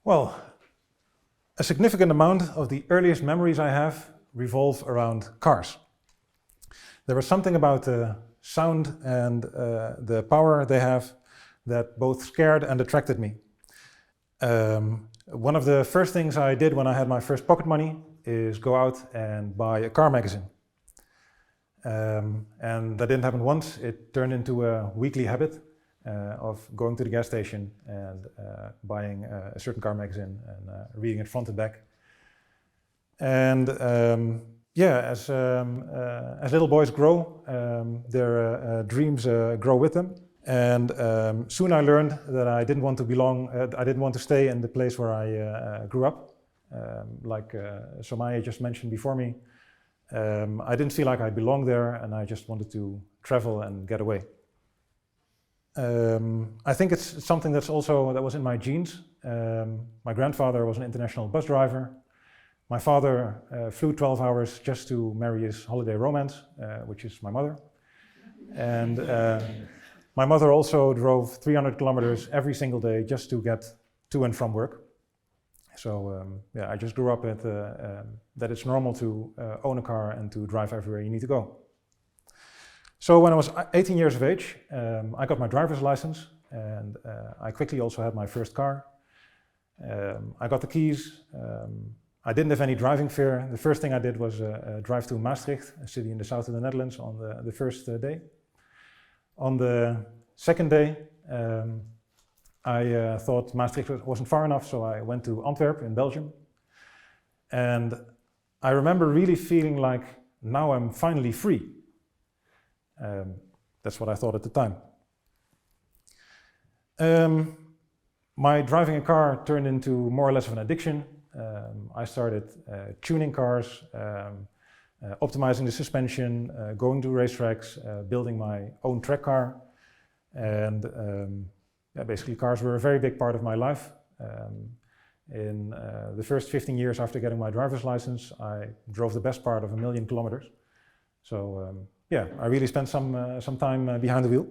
Well, a significant amount of the earliest memories I have revolve around cars. There was something about the sound and the power they have that both scared and attracted me. One of the first things I did when I had my first pocket money is go out and buy a car magazine. And that didn't happen once, it turned into a weekly habit of going to the gas station and buying a certain car magazine and reading it front to back. And yeah, as little boys grow, their dreams grow with them. And soon I learned that I didn't want to belong, I didn't want to stay in the place where I grew up. Like Somaya just mentioned before me, I didn't feel like I belonged there, and I just wanted to travel and get away. I think it's something that was in my genes. My grandfather was an international bus driver. My father flew 12 hours just to marry his holiday romance, which is my mother. And my mother also drove 300 kilometers every single day just to get to and from work. So yeah, I just grew up with that it's normal to own a car and to drive everywhere you need to go. So when I was 18 years of age, I got my driver's license, and I quickly also had my first car. I got the keys. I didn't have any driving fear. The first thing I did was drive to Maastricht, a city in the south of the Netherlands, on the first day. On the second day, I thought Maastricht wasn't far enough, so I went to Antwerp in Belgium. And I remember really feeling like, now I'm finally free. That's what I thought at the time. My driving a car turned into more or less of an addiction. I started tuning cars, optimizing the suspension, going to racetracks, building my own track car. And yeah, basically cars were a very big part of my life. In the first 15 years after getting my driver's license, I drove the best part of 1 million kilometers. So yeah, I really spent some time behind the wheel.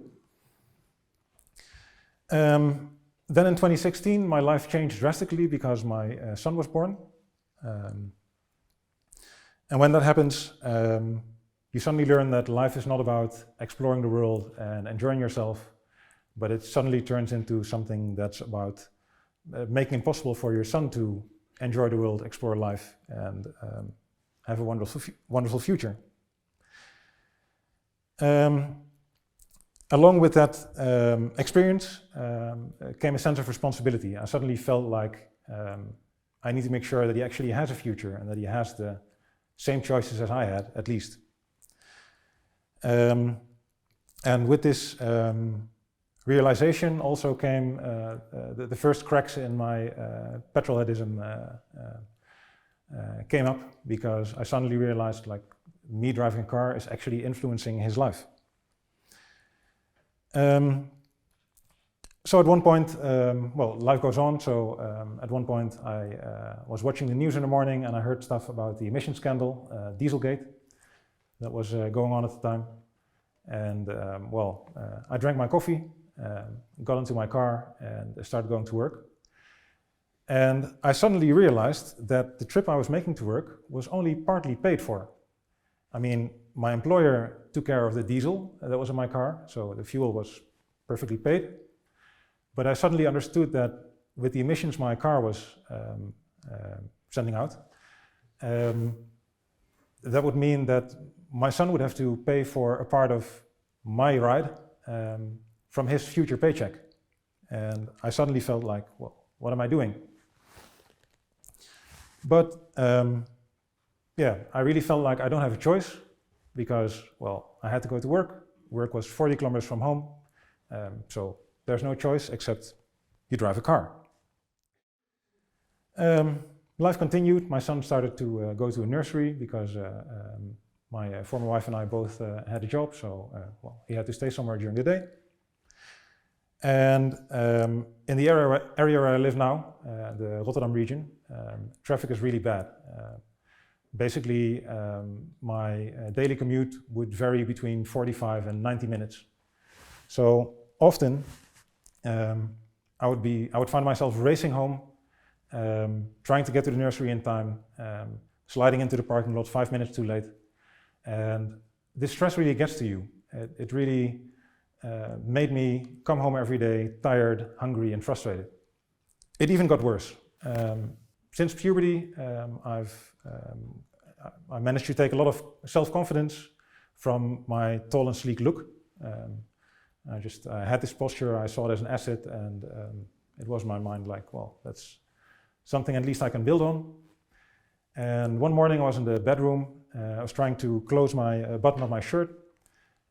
Then in 2016, my life changed drastically because my son was born. And when that happens, you suddenly learn that life is not about exploring the world and enjoying yourself, but it suddenly turns into something that's about making it possible for your son to enjoy the world, explore life, and have a wonderful future. Along with that experience came a sense of responsibility. I suddenly felt like I need to make sure that he actually has a future and that he has the same choices as I had, at least. And with this realization also came the first cracks in my petrolheadism came up, because I suddenly realized like me driving a car is actually influencing his life. So at one point, well, life goes on, so at one point I was watching the news in the morning and I heard stuff about the emission scandal, Dieselgate, that was going on at the time. And well, I drank my coffee, got into my car and started going to work. And I suddenly realized that the trip I was making to work was only partly paid for. I mean, my employer took care of the diesel that was in my car, so the fuel was perfectly paid. But I suddenly understood that with the emissions my car was sending out, that would mean that my son would have to pay for a part of my ride from his future paycheck. And I suddenly felt like, well, what am I doing? But yeah, I really felt like I don't have a choice, because, well, I had to go to work. Work was 40 kilometers from home, so there's no choice except you drive a car. Life continued. My son started to go to a nursery because my former wife and I both had a job, so well, he had to stay somewhere during the day. And in the area where I live now, the Rotterdam region, traffic is really bad. Basically, my daily commute would vary between 45 and 90 minutes. So often, I would find myself racing home trying to get to the nursery in time, sliding into the parking lot 5 minutes too late. And this stress really gets to you. It really made me come home every day tired, hungry, and frustrated. It even got worse. Since puberty, I managed to take a lot of self-confidence from my tall and sleek look. I had this posture, I saw it as an asset, and it was in my mind like, well, that's something at least I can build on. And one morning I was in the bedroom, I was trying to close my button of my shirt,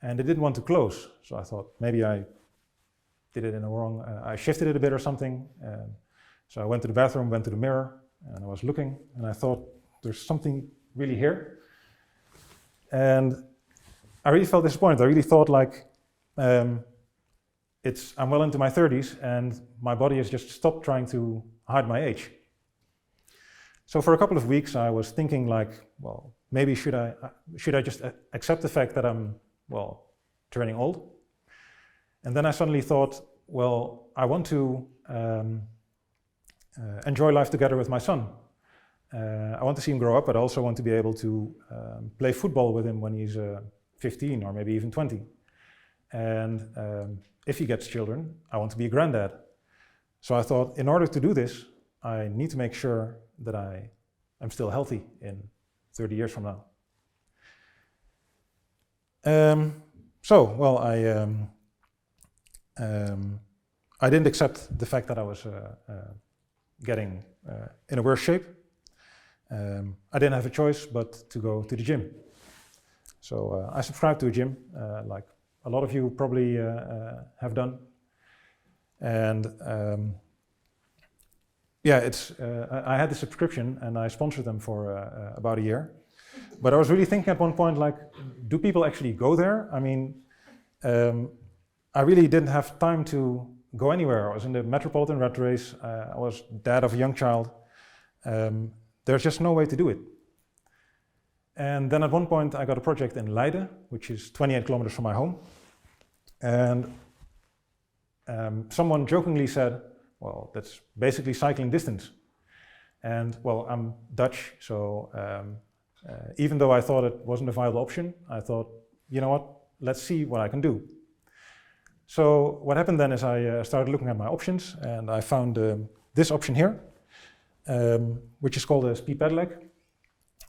and it didn't want to close. So I thought maybe I did it in the wrong, I shifted it a bit or something. So I went to the bathroom, went to the mirror, and I was looking, and I thought there's something really here. And I really felt disappointed. I really thought like, I'm well into my 30s and my body has just stopped trying to hide my age. So for a couple of weeks I was thinking like, well, maybe should I just accept the fact that I'm, well, turning old? And then I suddenly thought, well, I want to enjoy life together with my son. I want to see him grow up, but I also want to be able to play football with him when he's 15 or maybe even 20. And if he gets children, I want to be a granddad. So I thought, in order to do this, I need to make sure that I am still healthy in 30 years from now. I didn't accept the fact that I was getting in a worse shape. I didn't have a choice but to go to the gym. So I subscribed to a gym, like a lot of you probably have done. And I had the subscription and I sponsored them for about a year. But I was really thinking at one point, like, do people actually go there? I mean, I really didn't have time to go anywhere. I was in the metropolitan rat race. I was dad of a young child. There's just no way to do it. And then at one point I got a project in Leiden, which is 28 kilometers from my home. And someone jokingly said, well, that's basically cycling distance. And well, I'm Dutch, so even though I thought it wasn't a viable option, I thought, you know what, let's see what I can do. So what happened then is I started looking at my options and I found this option here, which is called a speed pedelec.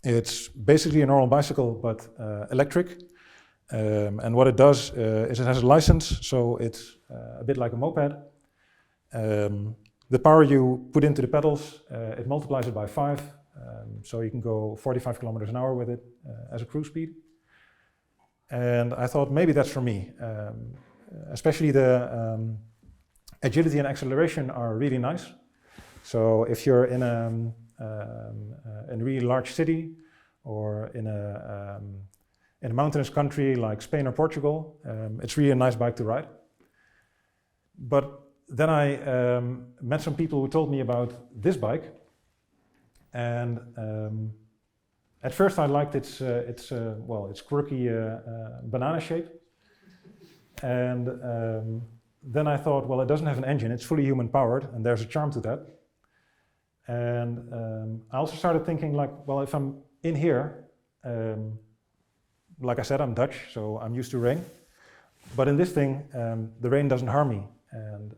It's basically a normal bicycle, but electric. And what it does is it has a license, so it's a bit like a moped. The power you put into the pedals, it multiplies it by 5, so you can go 45 kilometers an hour with it as a cruise speed. And I thought maybe that's for me. Especially the agility and acceleration are really nice. So if you're in a really large city or in a mountainous country like Spain or Portugal, it's really a nice bike to ride. But then I met some people who told me about this bike, and at first I liked its quirky banana shape, and then I thought, well, it doesn't have an engine, it's fully human powered, and there's a charm to that. And I also started thinking like, well, if I'm in here, like I said, I'm Dutch, so I'm used to rain. But in this thing, the rain doesn't harm me. And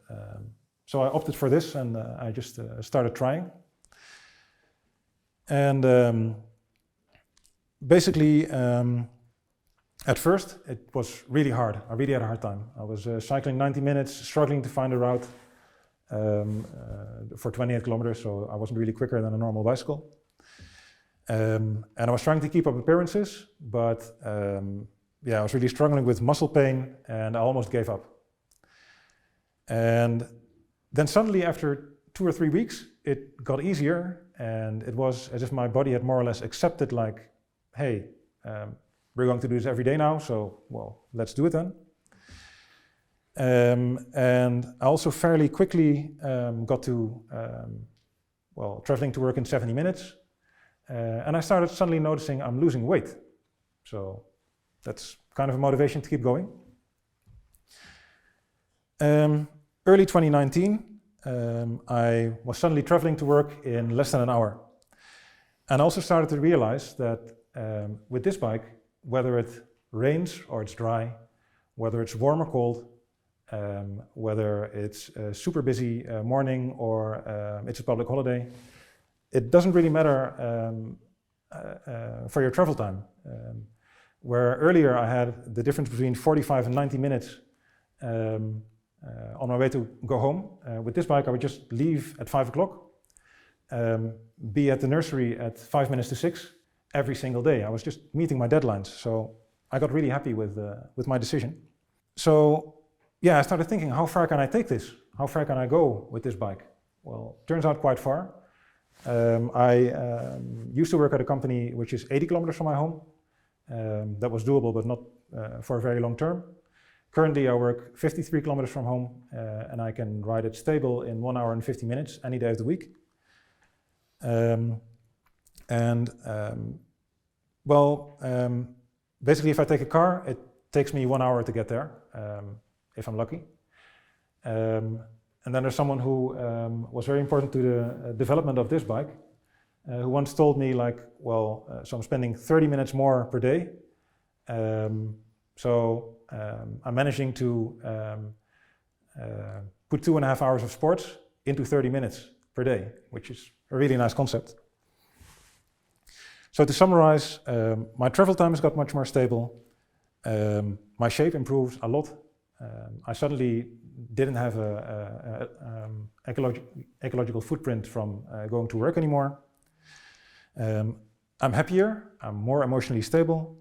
so I opted for this and I just started trying. And basically, at first, it was really hard. I really had a hard time. I was cycling 90 minutes, struggling to find a route for 28 kilometers, so I wasn't really quicker than a normal bicycle. And I was trying to keep up appearances, but I was really struggling with muscle pain and I almost gave up. And then suddenly after 2 or 3 weeks, it got easier and it was as if my body had more or less accepted like, hey, we're going to do this every day now, so well, let's do it then. And I also fairly quickly got to, traveling to work in 70 minutes. And I started suddenly noticing I'm losing weight. So that's kind of a motivation to keep going. Early 2019, I was suddenly traveling to work in less than an hour. And I also started to realize that with this bike, whether it rains or it's dry, whether it's warm or cold, whether it's a super busy morning or it's a public holiday, it doesn't really matter for your travel time. Where earlier I had the difference between 45 and 90 minutes on my way to go home. With this bike I would just leave at 5 o'clock, be at the nursery at 5 minutes to 6 every single day. I was just meeting my deadlines, so I got really happy with my decision. So yeah, I started thinking, how far can I take this? How far can I go with this bike? Well, turns out quite far. I used to work at a company which is 80 kilometers from my home. That was doable, but not for a very long term. Currently, I work 53 kilometers from home, and I can ride it stable in 1 hour and 50 minutes any day of the week. Basically, if I take a car, it takes me 1 hour to get there, if I'm lucky. And then there's someone who was very important to the development of this bike, who once told me, like, well, so I'm spending 30 minutes more per day. I'm managing to put 2.5 hours of sports into 30 minutes per day, which is a really nice concept. So to summarize, my travel time has got much more stable. My shape improved a lot. I suddenly didn't have an ecological footprint from going to work anymore. I'm happier, I'm more emotionally stable,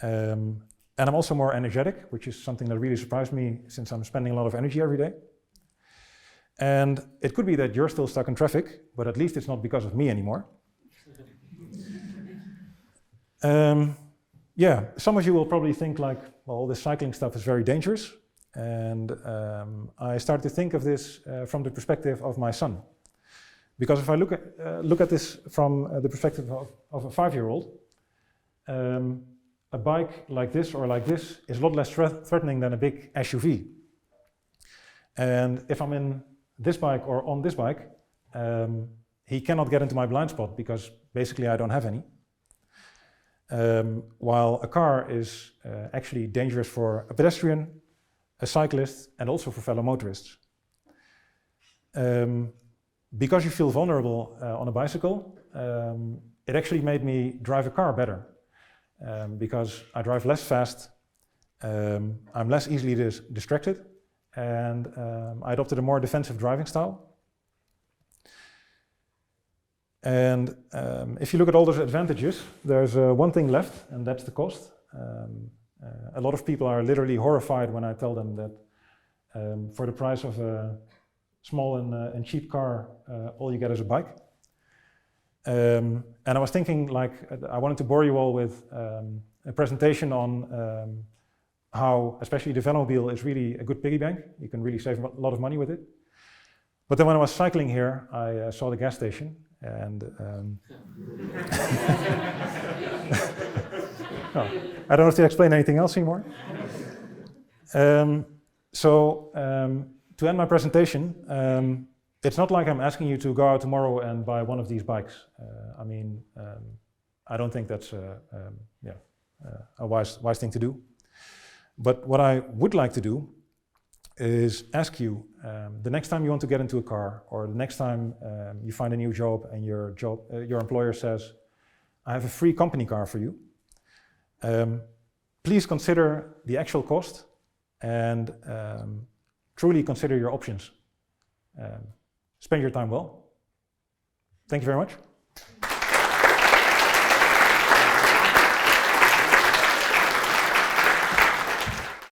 and I'm also more energetic, which is something that really surprised me since I'm spending a lot of energy every day. And it could be that you're still stuck in traffic, but at least it's not because of me anymore. Yeah, some of you will probably think like, well, all this cycling stuff is very dangerous. And I started to think of this from the perspective of my son. Because if I look at this from the perspective of a 5-year-old, a bike like this or like this is a lot less threatening than a big SUV. And if I'm in this bike or on this bike, he cannot get into my blind spot because basically I don't have any. While a car is actually dangerous for a pedestrian, a cyclist, and also for fellow motorists. Because you feel vulnerable on a bicycle, it actually made me drive a car better. Because I drive less fast, I'm less easily distracted, and I adopted a more defensive driving style. And if you look at all those advantages, there's one thing left, and that's the cost. A lot of people are literally horrified when I tell them that for the price of a small and cheap car, all you get is a bike. And I was thinking, like, I wanted to bore you all with a presentation on how, especially the velomobile, is really a good piggy bank. You can really save a lot of money with it. But then when I was cycling here, I saw the gas station, and I don't have to explain anything else anymore. To end my presentation, it's not like I'm asking you to go out tomorrow and buy one of these bikes. I don't think that's a wise thing to do. But what I would like to do is ask you, the next time you want to get into a car, or the next time you find a new job and your employer says, I have a free company car for you, please consider the actual cost and truly consider your options. Spend your time well. Thank you very much.